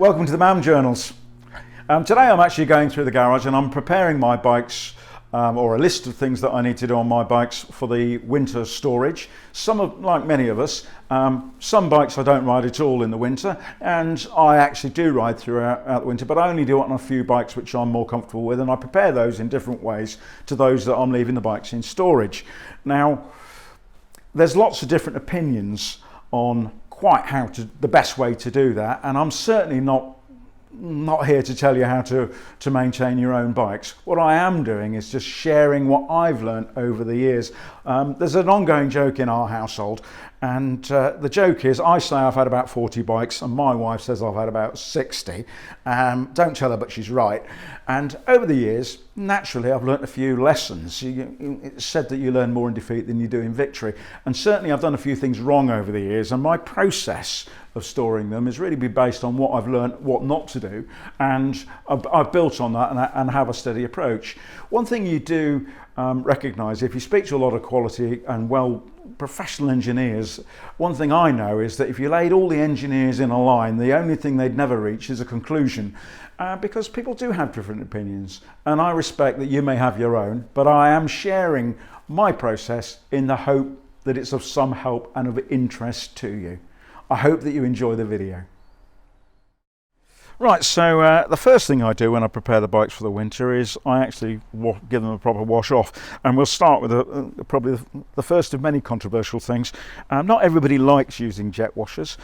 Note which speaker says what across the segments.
Speaker 1: Welcome to the MAM Journals. Today I'm actually going through the garage and I'm preparing my bikes or a list of things that I need to do on my bikes for the winter storage. Like many of us, some bikes I don't ride at all in the winter, and I actually do ride throughout the winter, but I only do it on a few bikes which I'm more comfortable with, and I prepare those in different ways to those that I'm leaving the bikes in storage. Now, there's lots of different opinions on quite the best way to do that, and I'm certainly not here to tell you how to maintain your own bikes. What I am doing is just sharing what I've learned over the years. There's an ongoing joke in our household, and the joke is I say I've had about 40 bikes and my wife says I've had about 60. Don't tell her, but she's right. And over the years, naturally, I've learnt a few lessons. It's said that you learn more in defeat than you do in victory, and certainly I've done a few things wrong over the years, and my process of storing them has really been based on what I've learned, what not to do, and I've built on that and have a steady approach. One thing you do recognise, if you speak to a lot of quality and professional engineers, one thing I know is that if you laid all the engineers in a line, the only thing they'd never reach is a conclusion, because people do have different opinions, and I respect that you may have your own, but I am sharing my process in the hope that it's of some help and of interest to you. I hope that you enjoy the video. Right, so the first thing I do when I prepare the bikes for the winter is I actually give them a proper wash off, and we'll start with probably the first of many controversial things. Not everybody likes using jet washers.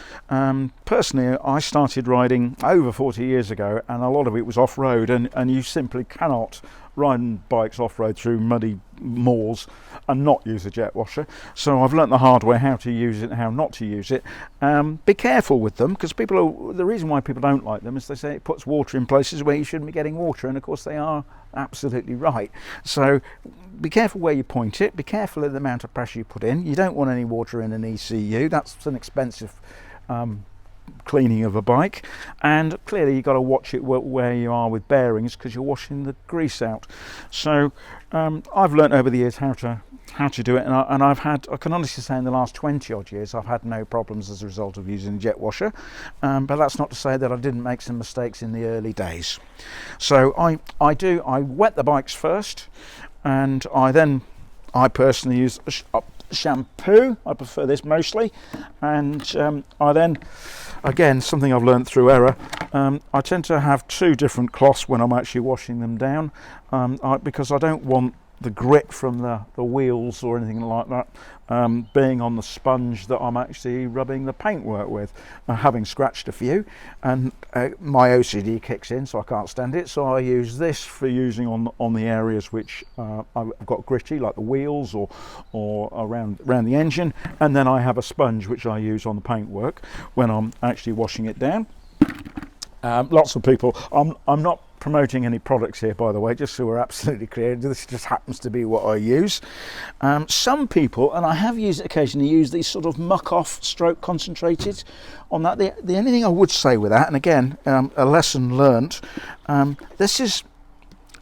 Speaker 1: Personally, I started riding over 40 years ago, and a lot of it was off-road, and you simply cannot ride bikes off-road through muddy moors and not use a jet washer. So I've learnt the hard way how to use it and how not to use it. Be careful with them, because the reason why people don't like them is they say it puts water in places where you shouldn't be getting water, and of course they are absolutely right. So be careful where you point it, be careful of the amount of pressure you put in. You don't want any water in an ECU, that's an expensive cleaning of a bike, and clearly you've got to watch it where you are with bearings, because you're washing the grease out. So I've learnt over the years how to do it, and I can honestly say in the last 20 odd years I've had no problems as a result of using a jet washer, but that's not to say that I didn't make some mistakes in the early days. So I wet the bikes first, and I personally use shampoo. I prefer this mostly, and I then, again, something I've learned through error, I tend to have two different cloths when I'm actually washing them down, because I don't want the grit from the wheels or anything like that being on the sponge that I'm actually rubbing the paintwork with. Having scratched a few, and my OCD kicks in, so I can't stand it, so I use this for using on the areas which I've got gritty, like the wheels or around the engine, and then I have a sponge which I use on the paintwork when I'm actually washing it down. Lots of people, I'm not promoting any products here, by the way, just so we're absolutely clear. This just happens to be what I use. Some people, and I have used it occasionally, use these sort of muck off stroke concentrated on that. The only thing I would say with that, and again, a lesson learnt, this is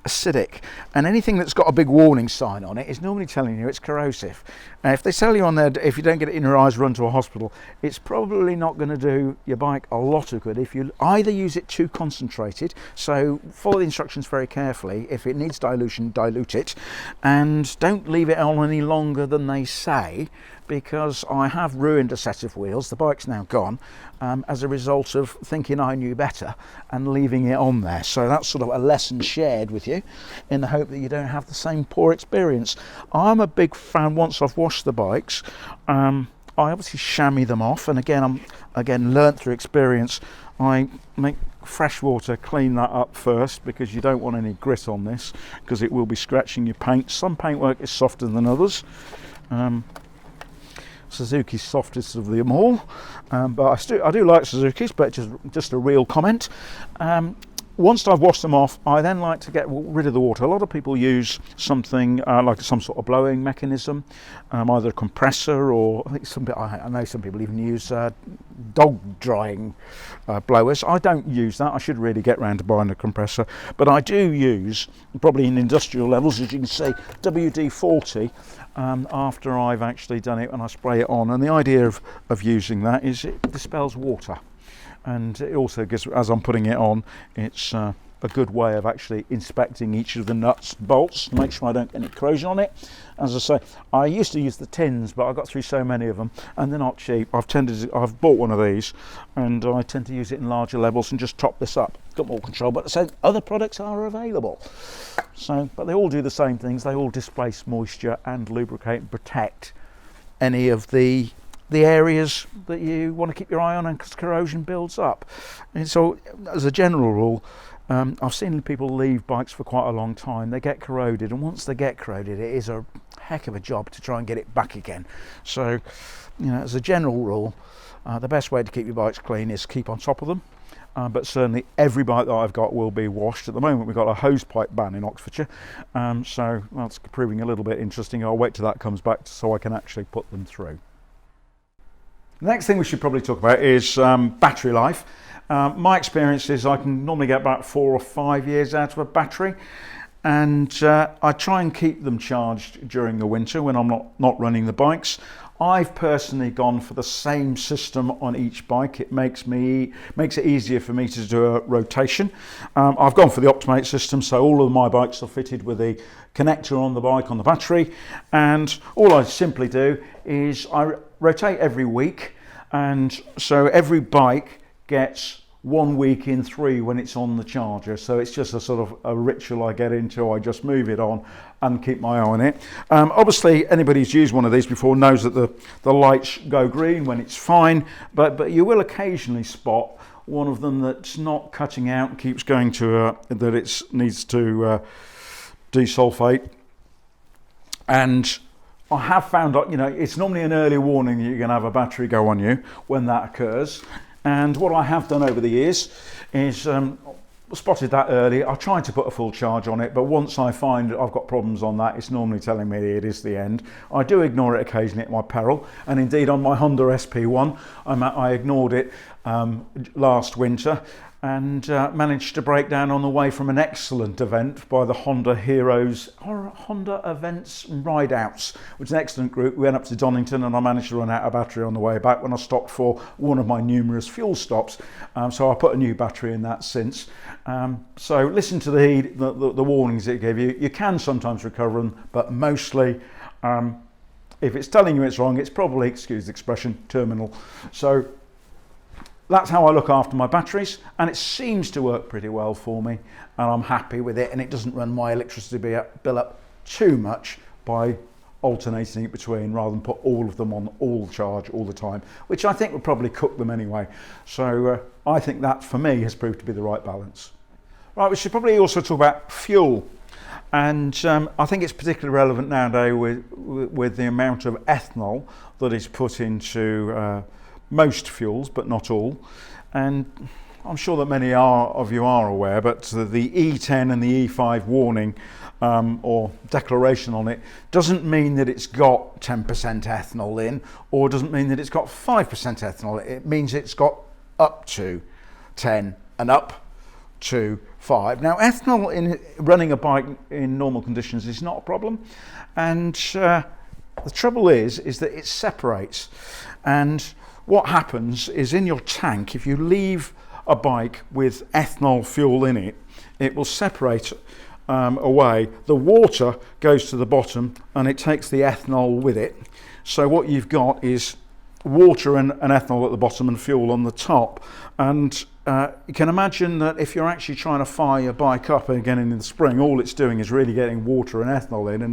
Speaker 1: acidic, and anything that's got a big warning sign on it is normally telling you it's corrosive. Now, if they tell you on there, if you don't get it in your eyes, run to a hospital, it's probably not going to do your bike a lot of good if you either use it too concentrated, so follow the instructions very carefully. If it needs dilution, dilute it, and don't leave it on any longer than they say, because I have ruined a set of wheels. The bike's now gone as a result of thinking I knew better and leaving it on there. So that's sort of a lesson shared with you in the hope that you don't have the same poor experience. I'm a big fan, once I've washed the bikes, I obviously chamois them off, and again, learnt through experience, I make fresh water clean that up first, because you don't want any grit on this, because it will be scratching your paint. Some paintwork is softer than others. Suzuki's softest of them all, but I do like Suzuki's, but just a real comment. Once I've washed them off, I then like to get rid of the water. A lot of people use something like some sort of blowing mechanism, either a compressor, or I think I know some people even use dog drying blowers. I don't use that. I should really get round to buying a compressor, but I do use, probably in industrial levels, as you can see, WD-40 after I've actually done it, and I spray it on. And the idea of using that is it dispels water. and it also gives, as I'm putting it on, it's a good way of actually inspecting each of the nuts and bolts, make sure I don't get any corrosion on it. As I say, I used to use the tins, but I got through so many of them, and they're not cheap. I've bought one of these, and I tend to use it in larger levels and just top this up. Got more control, but so other products are available. So, but they all do the same things. They all displace moisture and lubricate and protect any of the areas that you want to keep your eye on, and because corrosion builds up. And so, as a general rule, I've seen people leave bikes for quite a long time. They get corroded, and once they get corroded, it is a heck of a job to try and get it back again. So, as a general rule, the best way to keep your bikes clean is keep on top of them. But certainly every bike that I've got will be washed. At the moment, we've got a hose pipe ban in Oxfordshire, so that's proving a little bit interesting. I'll wait till that comes back so I can actually put them through. The next thing we should probably talk about is battery life. My experience is I can normally get about 4 or 5 years out of a battery, and I try and keep them charged during the winter when I'm not running the bikes. I've personally gone for the same system on each bike. It makes it easier for me to do a rotation. I've gone for the Optimate system, so all of my bikes are fitted with a connector on the bike on the battery, and all I simply do is I rotate every week, and so every bike gets 1 week in 3 when it's on the charger. So it's just a sort of a ritual I get into. I just move it on and keep my eye on it. Obviously, anybody who's used one of these before knows that the lights go green when it's fine, but you will occasionally spot one of them that's not cutting out, keeps going to that it needs to desulfate. And I have found out, it's normally an early warning that you're going to have a battery go on you when that occurs. And what I have done over the years is spotted that early. I tried to put a full charge on it, but once I find I've got problems on that, it's normally telling me it is the end. I do ignore it occasionally at my peril, and indeed on my Honda SP1, I ignored it last winter, and managed to break down on the way from an excellent event by the Honda Heroes or Honda Events Ride Outs, which is an excellent group. We went up to Donington, and I managed to run out of battery on the way back when I stopped for one of my numerous fuel stops. So I put a new battery in that since. So listen to the warnings it give you. You can sometimes recover them, but mostly if it's telling you it's wrong, it's probably, excuse the expression, terminal. So that's how I look after my batteries, and it seems to work pretty well for me, and I'm happy with it, and it doesn't run my electricity bill up too much by alternating it between, rather than put all of them on all charge all the time, which I think would probably cook them anyway. So I think that for me has proved to be the right balance. Right, we should probably also talk about fuel, and I think it's particularly relevant nowadays with the amount of ethanol that is put into most fuels, but not all. And I'm sure that many of you are aware, but the E10 and the E5 warning or declaration on it doesn't mean that it's got 10% ethanol in, or doesn't mean that it's got 5% ethanol. It means it's got up to 10 and up to 5. Now, ethanol in running a bike in normal conditions is not a problem, and the trouble is that it separates. And what happens is, in your tank, if you leave a bike with ethanol fuel in it, it will separate away. The water goes to the bottom and it takes the ethanol with it. So what you've got is water and ethanol at the bottom and fuel on the top. And you can imagine that if you're actually trying to fire your bike up again in the spring, all it's doing is really getting water and ethanol in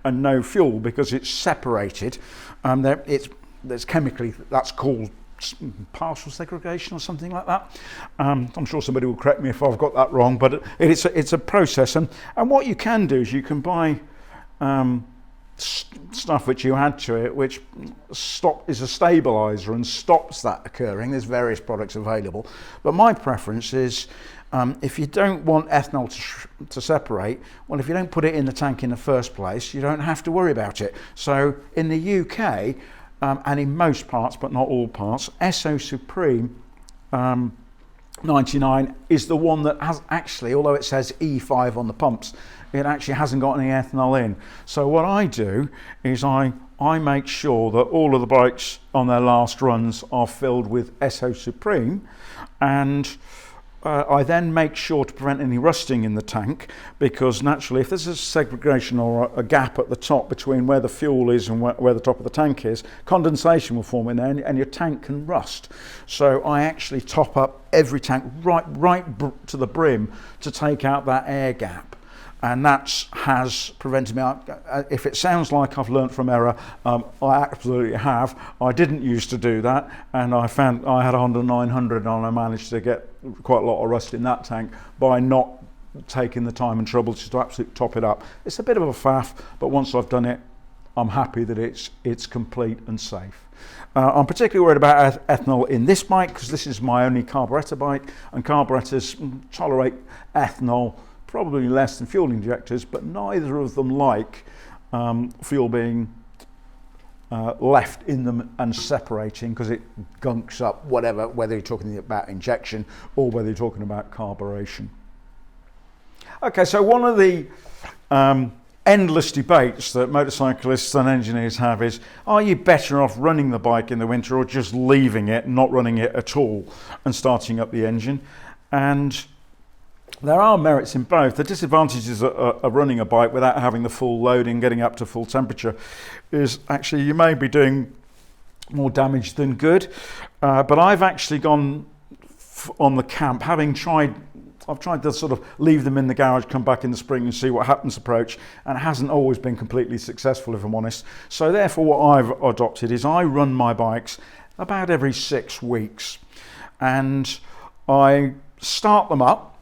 Speaker 1: and no fuel, because it's separated. There's chemically, that's called partial segregation or something like that. I'm sure somebody will correct me if I've got that wrong, but it's a process. And what you can do is you can buy stuff which you add to it, which is a stabilizer and stops that occurring. There's various products available, but my preference is if you don't want ethanol to separate, well, if you don't put it in the tank in the first place, you don't have to worry about it. So in the UK, and in most parts, but not all parts, SO Supreme 99 is the one that has actually, although it says E5 on the pumps, it actually hasn't got any ethanol in. So what I do is I make sure that all of the bikes on their last runs are filled with SO Supreme, and I then make sure to prevent any rusting in the tank, because naturally if there's a segregation or a gap at the top between where the fuel is and where the top of the tank is, condensation will form in there and your tank can rust. So I actually top up every tank right to the brim to take out that air gap. And that has prevented me. If it sounds like I've learnt from error, I absolutely have. I didn't used to do that, and I found I had a Honda 900 and I managed to get quite a lot of rust in that tank by not taking the time and trouble to absolutely top it up. It's a bit of a faff, but once I've done it, I'm happy that it's complete and safe. I'm particularly worried about ethanol in this bike because this is my only carburettor bike, and carburettors tolerate ethanol probably less than fuel injectors, but neither of them like fuel being left in them and separating, because it gunks up whether you're talking about injection or whether you're talking about carburation. Okay, so one of the endless debates that motorcyclists and engineers have is, are you better off running the bike in the winter or just leaving it, not running it at all and starting up the engine? And there are merits in both. The disadvantages of running a bike without having the full loading, getting up to full temperature, is actually you may be doing more damage than good. But I've actually gone on the camp, I've tried to sort of leave them in the garage, come back in the spring and see what happens approach, and it hasn't always been completely successful, if I'm honest. So therefore what I've adopted is I run my bikes about every 6 weeks, and I start them up,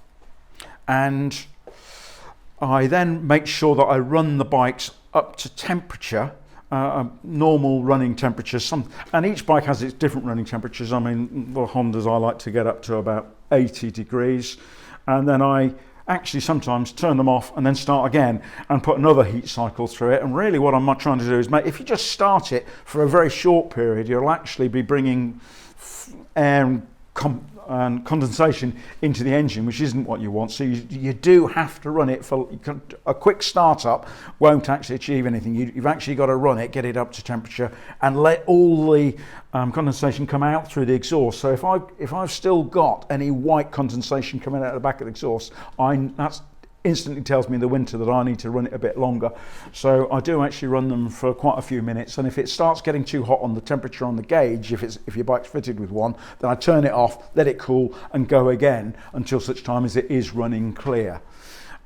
Speaker 1: and I then make sure that I run the bikes up to temperature, normal running temperatures. And each bike has its different running temperatures. I mean, the Hondas I like to get up to about 80 degrees. And then I actually sometimes turn them off and then start again and put another heat cycle through it. And really what I'm trying to do is if you just start it for a very short period, you'll actually be bringing air and condensation into the engine, which isn't what you want. So you do have to run it for a quick startup won't actually achieve anything. You've actually got to run it, get it up to temperature, and let all the condensation come out through the exhaust. So if I've still got any white condensation coming out of the back of the exhaust, that's instantly tells me in the winter that I need to run it a bit longer. So I do actually run them for quite a few minutes, and if it starts getting too hot on the temperature on the gauge, if your bike's fitted with one, then I turn it off, let it cool and go again until such time as it is running clear.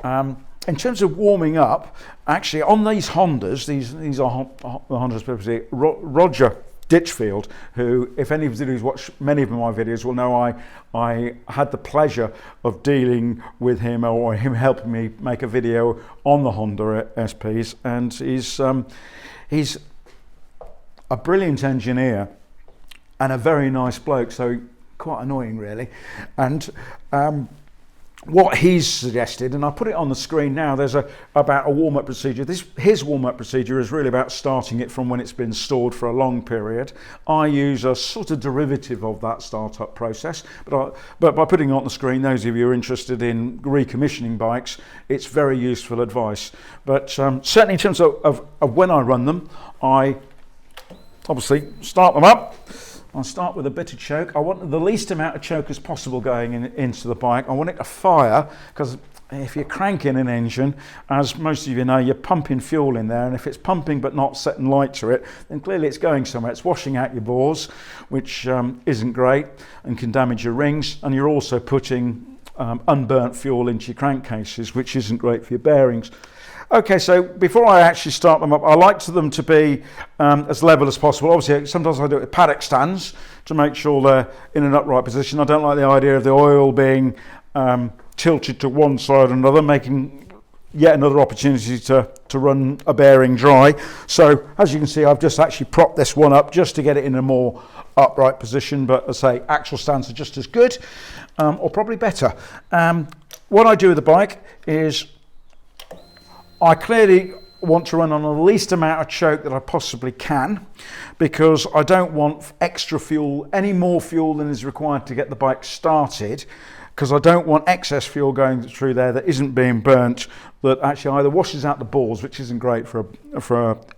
Speaker 1: In terms of warming up, actually on these Hondas, these are the Hondas, Roger Ditchfield, who, if anybody who's watched many of my videos will know, I had the pleasure of dealing with him, or him helping me make a video on the Honda SPs, and he's a brilliant engineer and a very nice bloke, so quite annoying really. And what he's suggested, and I put it on the screen now, there's about a warm-up procedure. His warm-up procedure is really about starting it from when it's been stored for a long period. I use a sort of derivative of that startup process, but by putting it on the screen, those of you who are interested in recommissioning bikes, it's very useful advice. But certainly in terms of when I run them, I obviously start them up. I'll start with a bit of choke. I want the least amount of choke as possible going into the bike. I want it to fire, because if you're cranking an engine, as most of you know, you're pumping fuel in there, and if it's pumping but not setting light to it, then clearly it's going somewhere. It's washing out your bores, which isn't great and can damage your rings, and you're also putting unburnt fuel into your crankcases, which isn't great for your bearings. Okay, so before I actually start them up, I like them to be as level as possible. Obviously, sometimes I do it with paddock stands to make sure they're in an upright position. I don't like the idea of the oil being tilted to one side or another, making yet another opportunity to run a bearing dry. So, as you can see, I've just actually propped this one up just to get it in a more upright position, but as I say, actual stands are just as good, or probably better. What I do with the bike is I clearly want to run on the least amount of choke that I possibly can, because I don't want extra fuel, any more fuel than is required to get the bike started, because I don't want excess fuel going through there that isn't being burnt, that actually either washes out the bores, which isn't great for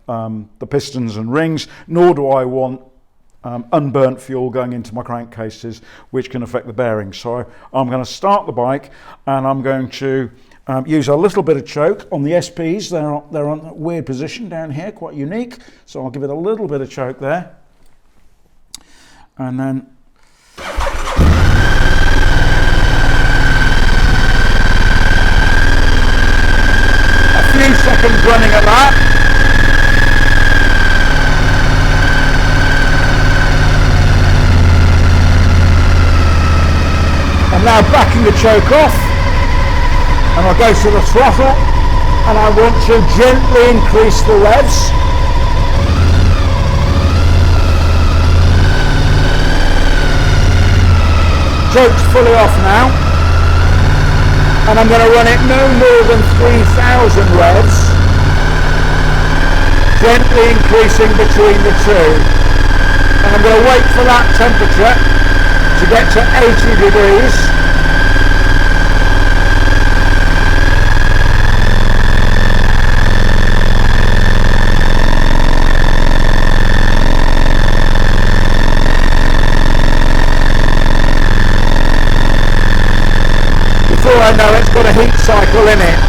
Speaker 1: the pistons and rings, nor do I want unburnt fuel going into my crankcases, which can affect the bearings. So I'm going to start the bike, and I'm going to use a little bit of choke on the SPs. They're on a weird position down here, quite unique. So I'll give it a little bit of choke there, and then a few seconds running at that. I'm now backing the choke off, and I'll go to the throttle, and I want to gently increase the revs. Choke's fully off now, and I'm going to run it no more than 3,000 revs, gently increasing between the two. And I'm going to wait for that temperature to get to 80 degrees. Before I know it, it's got a heat cycle in it.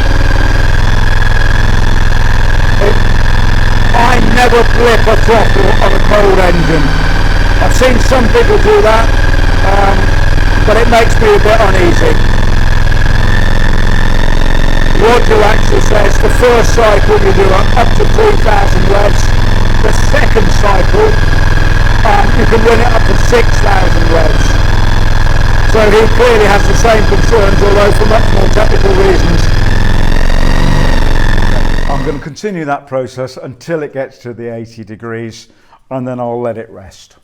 Speaker 1: I never flip a throttle on a cold engine. I've seen some people do that, but it makes me a bit uneasy. Roger actually says the first cycle you do up to 3,000 revs. The second cycle you can run it up to 6,000 revs. So he clearly has the same concerns, although for much more technical reasons. I'm going to continue that process until it gets to the 80 degrees, and then I'll let it rest.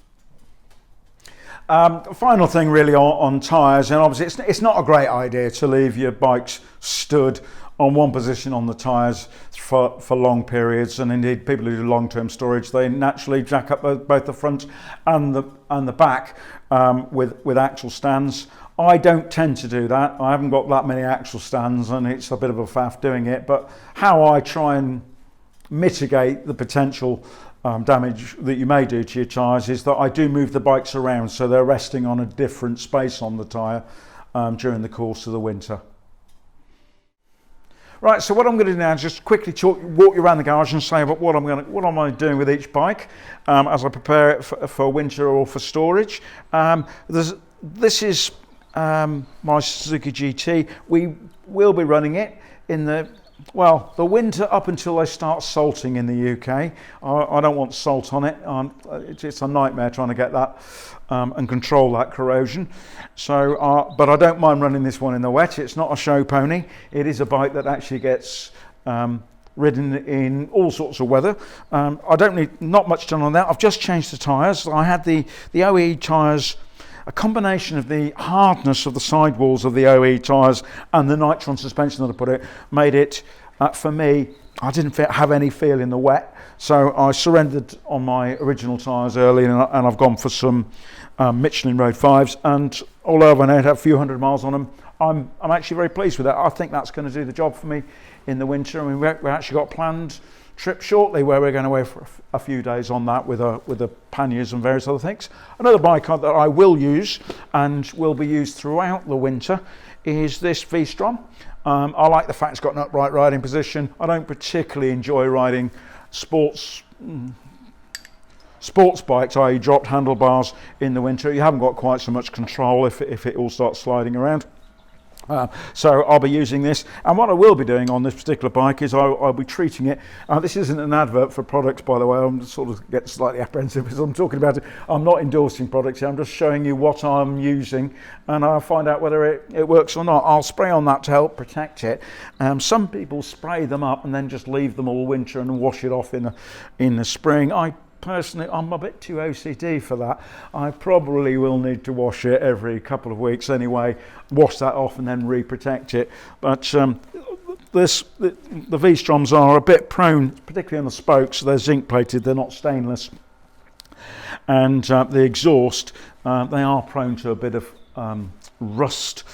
Speaker 1: Final thing really on tyres, and obviously it's not a great idea to leave your bikes stood on one position on the tyres for long periods, and indeed people who do long-term storage, they naturally jack up both the front and the back with axle stands. I don't tend to do that. I haven't got that many axle stands, and it's a bit of a faff doing it, but how I try and mitigate the potential damage that you may do to your tyres is that I do move the bikes around so they're resting on a different space on the tyre during the course of the winter. Right, so what I'm going to do now is just quickly walk you around the garage and say about what am I doing with each bike as I prepare it for winter or for storage. This is my Suzuki GT. We will be running it in the winter up until they start salting in the UK. I don't want salt on it. It's a nightmare trying to get that and control that corrosion. So, but I don't mind running this one in the wet. It's not a show pony. It is a bike that actually gets ridden in all sorts of weather. I don't need not much done on that. I've just changed the tyres. I had the OE tyres. A combination of the hardness of the sidewalls of the OE tyres and the Nitron suspension that I put it made it, for me, I didn't have any feel in the wet, so I surrendered on my original tyres early, and I've gone for some Michelin Road 5s, and although I've only had a few hundred miles on them, I'm actually very pleased with that. I think that's going to do the job for me in the winter. I mean, we actually got planned trip shortly where we're going away for a few days on that with the panniers and various other things. Another bike that I will use and will be used throughout the winter is this V-Strom. I like the fact it's got an upright riding position. I don't particularly enjoy riding sports bikes, i.e. dropped handlebars in the winter. You haven't got quite so much control if it all starts sliding around. So I'll be using this, and what I will be doing on this particular bike is I'll be treating it. This isn't an advert for products, by the way. I'm sort of get slightly apprehensive as I'm talking about it. I'm not endorsing products here. I'm just showing you what I'm using, and I'll find out whether it works or not. I'll spray on that to help protect it. Some people spray them up and then just leave them all winter and wash it off in the spring. Personally, I'm a bit too OCD for that. I probably will need to wash it every couple of weeks anyway, wash that off and then re-protect it. But the V-Stroms are a bit prone, particularly on the spokes. They're zinc plated, they're not stainless. And the exhaust, they are prone to a bit of rust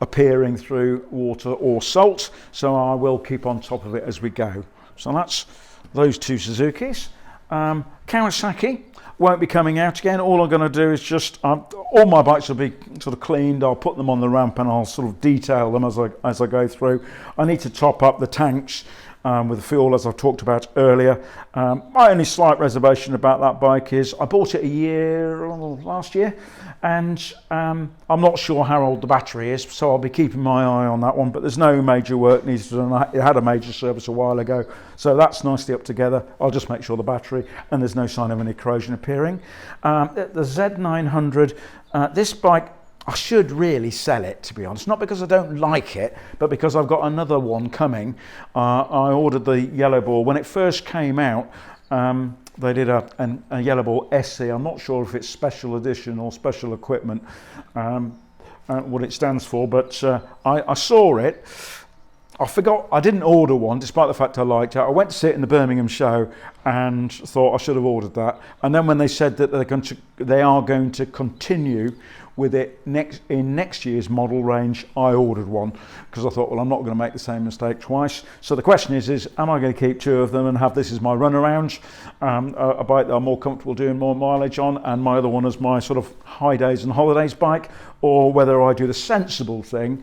Speaker 1: appearing through water or salt. So I will keep on top of it as we go. So that's those two Suzukis. Kawasaki won't be coming out again. All I'm going to do is just, all my bikes will be sort of cleaned. I'll put them on the ramp and I'll sort of detail them as I go through. I need to top up the tanks with the fuel, as I've talked about earlier. My only slight reservation about that bike is I bought it last year, and I'm not sure how old the battery is, so I'll be keeping my eye on that one, but there's no major work needs to be done. It had a major service a while ago, so that's nicely up together. I'll just make sure the battery, and there's no sign of any corrosion appearing. The Z900, this bike, I should really sell it, to be honest, not because I don't like it, but because I've got another one coming. I ordered the Yellow Ball. When it first came out, they did a Yellow Ball SE. I'm not sure if it's special edition or special equipment, what it stands for, but I saw it. I forgot, I didn't order one, despite the fact I liked it. I went to see it in the Birmingham show and thought I should have ordered that. And then when they said that they are going to continue with it in next year's model range, I ordered one because I thought, well, I'm not going to make the same mistake twice. So the question is am I going to keep two of them and have this as my runaround, a bike that I'm more comfortable doing more mileage on, and my other one as my sort of high days and holidays bike, or whether I do the sensible thing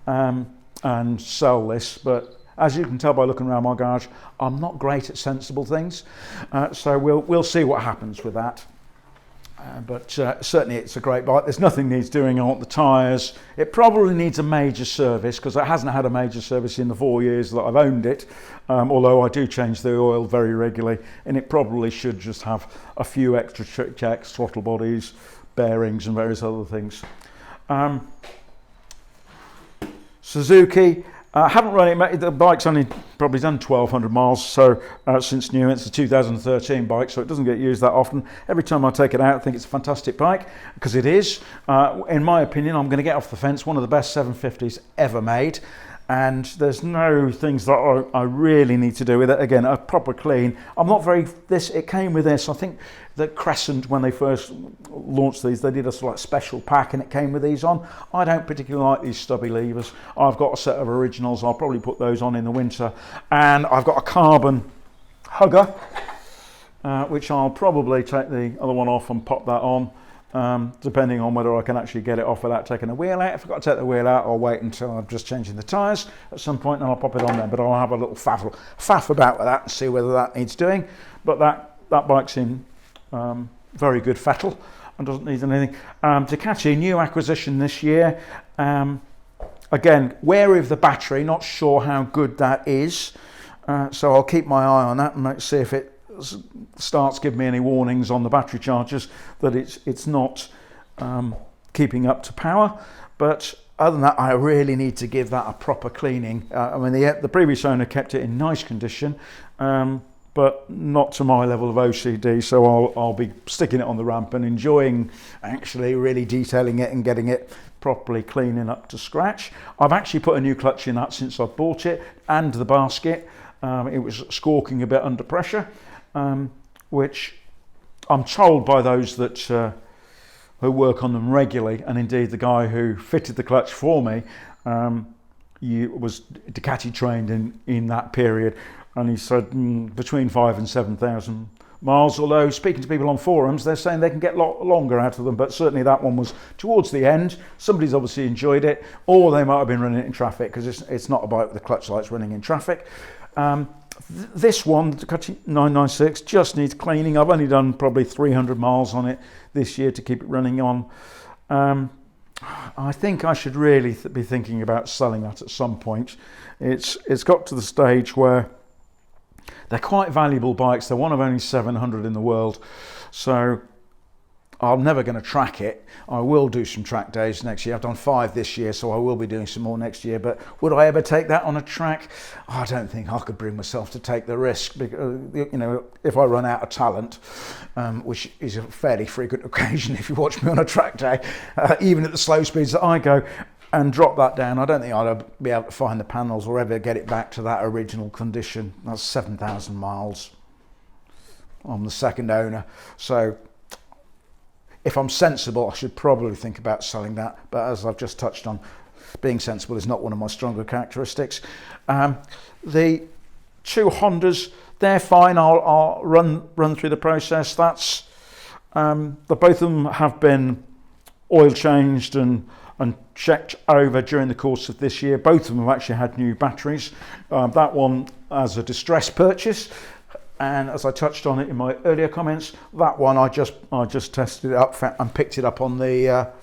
Speaker 1: and sell this. But as you can tell by looking around my garage, I'm not great at sensible things, so we'll see what happens with that. But certainly it's a great bike. There's nothing needs doing on the tyres. It probably needs a major service because it hasn't had a major service in the 4 years that I've owned it, although I do change the oil very regularly, and it probably should just have a few extra checks, throttle bodies, bearings and various other things. Suzuki, I haven't run it, the bike's only probably done 1,200 miles so since new. It's a 2013 bike, so it doesn't get used that often. Every time I take it out, I think it's a fantastic bike, because it is. In my opinion, I'm going to get off the fence, one of the best 750s ever made. And there's no things that I really need to do with it. Again, a proper clean. I'm not very, it came with this. I think that Crescent, when they first launched these, they did a sort of special pack and it came with these on. I don't particularly like these stubby levers. I've got a set of originals. I'll probably put those on in the winter. And I've got a carbon hugger, which I'll probably take the other one off and pop that on. Depending on whether I can actually get it off without taking the wheel out. If I've got to take the wheel out, I'll wait until I'm just changing the tyres at some point and I'll pop it on there. But I'll have a little faff about with that and see whether that needs doing. But that bike's in very good fettle and doesn't need anything. Ducati, new acquisition this year. Again, wary of the battery, not sure how good that is. So I'll keep my eye on that and see if it starts giving me any warnings on the battery chargers that it's not keeping up to power. But other than that, I really need to give that a proper cleaning. I mean, the previous owner kept it in nice condition, but not to my level of OCD, so I'll be sticking it on the ramp and enjoying actually really detailing it and getting it properly cleaning up to scratch. I've actually put a new clutch in that since I bought it, and the basket. It was squawking a bit under pressure, which I'm told by those that who work on them regularly, and indeed the guy who fitted the clutch for me was Ducati trained in that period, and he said between 5,000 and 7,000 miles, although speaking to people on forums, they're saying they can get longer out of them, but certainly that one was towards the end. Somebody's obviously enjoyed it, or they might have been running it in traffic, because it's not a bike with the clutch lights running in traffic. This one, the Ducati 996, just needs cleaning. I've only done probably 300 miles on it this year to keep it running on. I think I should really be thinking about selling that at some point. It's got to the stage where they're quite valuable bikes. They're one of only 700 in the world, so I'm never going to track it. I will do some track days next year. I've done 5 this year, so I will be doing some more next year. But would I ever take that on a track? I don't think I could bring myself to take the risk, because, you know, if I run out of talent, which is a fairly frequent occasion if you watch me on a track day, even at the slow speeds that I go, and drop that down, I don't think I'd be able to find the panels or ever get it back to that original condition. That's 7,000 miles. I'm the second owner, so if I'm sensible, I should probably think about selling that. But as I've just touched on, being sensible is not one of my stronger characteristics. The two Hondas, they're fine. I'll run through the process. That's both of them have been oil changed and checked over during the course of this year. Both of them have actually had new batteries. That one as a distress purchase, and as I touched on it in my earlier comments, that one I just tested it up and picked it up on the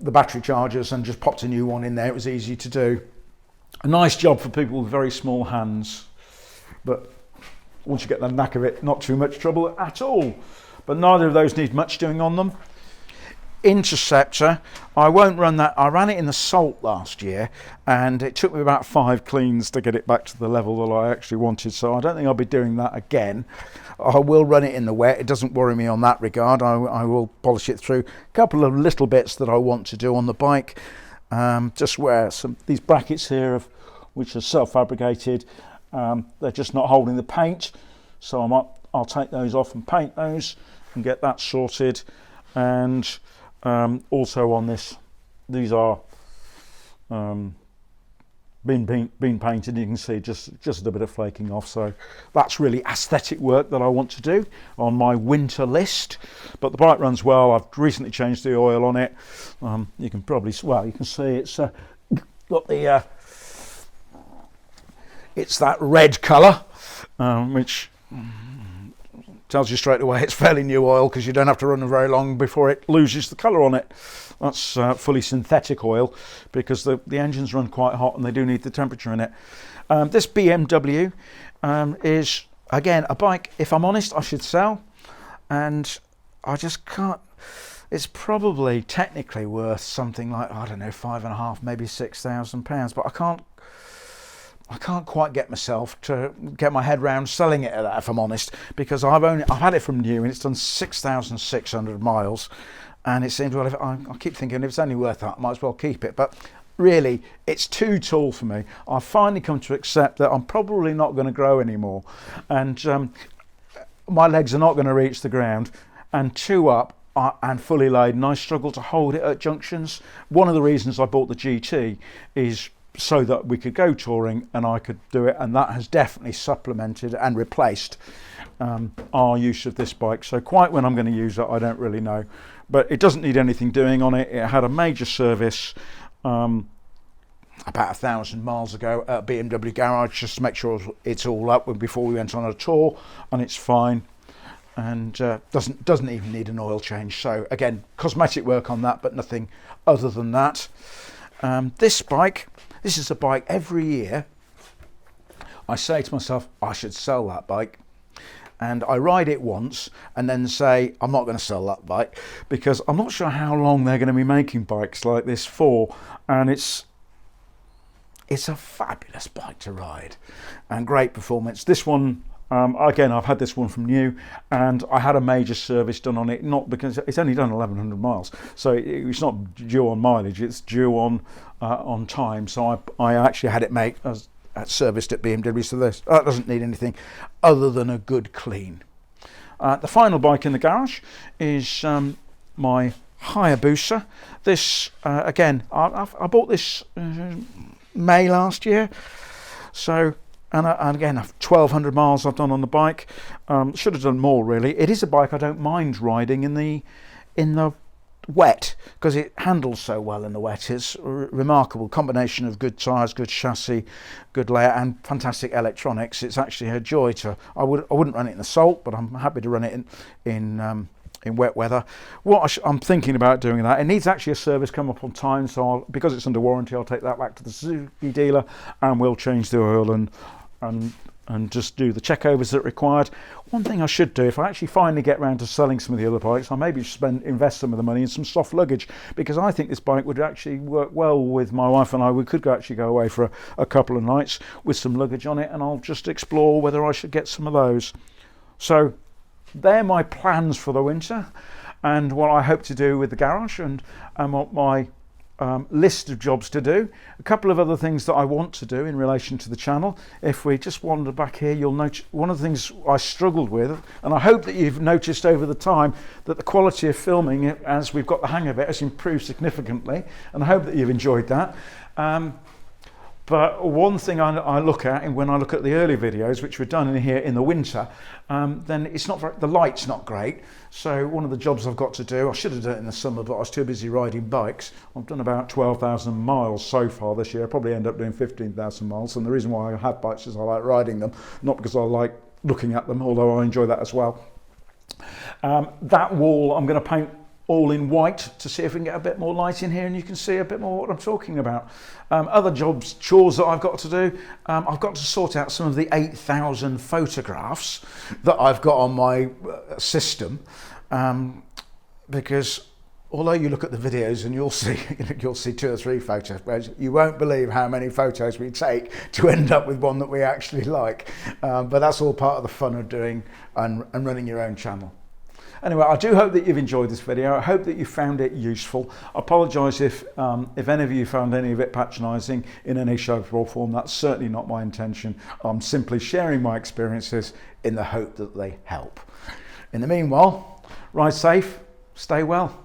Speaker 1: battery chargers and just popped a new one in there. It was easy to do. A nice job for people with very small hands, but once you get the knack of it, not too much trouble at all. But neither of those need much doing on them. Interceptor, I won't run that. I ran it in the salt last year and it took me about 5 cleans to get it back to the level that I actually wanted, so I don't think I'll be doing that again. I will run it in the wet. It doesn't worry me on that regard. I will polish it through. A couple of little bits that I want to do on the bike, just where these brackets here which are self-fabricated, they're just not holding the paint, so I'll take those off and paint those and get that sorted. And also on this, these are been painted. You can see just a bit of flaking off, so that's really aesthetic work that I want to do on my winter list. But the bike runs well. I've recently changed the oil on it. You can probably, well, you can see it's got the it's that red colour, which tells you straight away it's fairly new oil, because you don't have to run very long before it loses the colour on it. That's fully synthetic oil, because the engines run quite hot and they do need the temperature in it. This BMW is, again, a bike, if I'm honest, I should sell, and I just can't. It's probably technically worth something like, I don't know, £5,500, maybe £6,000, but I can't quite get myself to get my head round selling it at that, if I'm honest, because I've had it from new and it's done 6,600 miles, and it seems, well, I keep thinking if it's only worth that, I might as well keep it. But really, it's too tall for me. I've finally come to accept that I'm probably not going to grow anymore, and my legs are not going to reach the ground, and two up and fully laden, I struggle to hold it at junctions. One of the reasons I bought the GT is so that we could go touring and I could do it, and that has definitely supplemented and replaced our use of this bike. So quite when I'm going to use it, I don't really know, but it doesn't need anything doing on it. It had a major service about 1,000 miles ago at BMW garage, just to make sure it's all up before we went on a tour, and it's fine, and doesn't even need an oil change. So again, cosmetic work on that, but nothing other than that. This is a bike every year I say to myself, I should sell that bike, and I ride it once and then say, I'm not going to sell that bike, because I'm not sure how long they're going to be making bikes like this for, and it's a fabulous bike to ride and great performance. This one, again, I've had this one from new, and I had a major service done on it, not because it's only done 1,100 miles, so it's not due on mileage, it's due on time. So I actually had it serviced at BMW, so that doesn't need anything other than a good clean. The final bike in the garage is my Hayabusa. This again, I bought this May last year, so. And again, 1,200 miles I've done on the bike. Should have done more, really. It is a bike I don't mind riding in the wet, because it handles so well in the wet. It's a remarkable combination of good tyres, good chassis, good layout, and fantastic electronics. It's actually a joy to. I wouldn't run it in the salt, but I'm happy to run it in wet weather. What I'm thinking about doing that, it needs actually a service come up on time, so because it's under warranty, I'll take that back to the Suzuki dealer and we'll change the oil and just do the checkovers that are required. One thing I should do, if I actually finally get around to selling some of the other bikes, I maybe invest some of the money in some soft luggage, because I think this bike would actually work well with my wife and I. We could actually go away for a couple of nights with some luggage on it, and I'll just explore whether I should get some of those. So they're my plans for the winter, and what I hope to do with the garage, and what my list of jobs to do. A couple of other things that I want to do in relation to the channel. If we just wander back here, you'll notice one of the things I struggled with, and I hope that you've noticed over the time that the quality of filming, as we've got the hang of it, has improved significantly, and I hope that you've enjoyed that. But one thing I look at, and when I look at the early videos, which were done in here in the winter, then it's not the light's not great. So one of the jobs I've got to do, I should have done it in the summer, but I was too busy riding bikes. I've done about 12,000 miles so far this year. I probably end up doing 15,000 miles. And the reason why I have bikes is I like riding them, not because I like looking at them, although I enjoy that as well. That wall I'm going to paint all in white to see if we can get a bit more light in here and you can see a bit more what I'm talking about. Other jobs, chores that I've got to do, I've got to sort out some of the 8,000 photographs that I've got on my system, because although you look at the videos and you'll see 2 or 3 photos, you won't believe how many photos we take to end up with one that we actually like. But that's all part of the fun of doing and running your own channel. Anyway, I do hope that you've enjoyed this video. I hope that you found it useful. I apologise if any of you found any of it patronising in any shape or form. That's certainly not my intention. I'm simply sharing my experiences in the hope that they help. In the meanwhile, ride safe, stay well.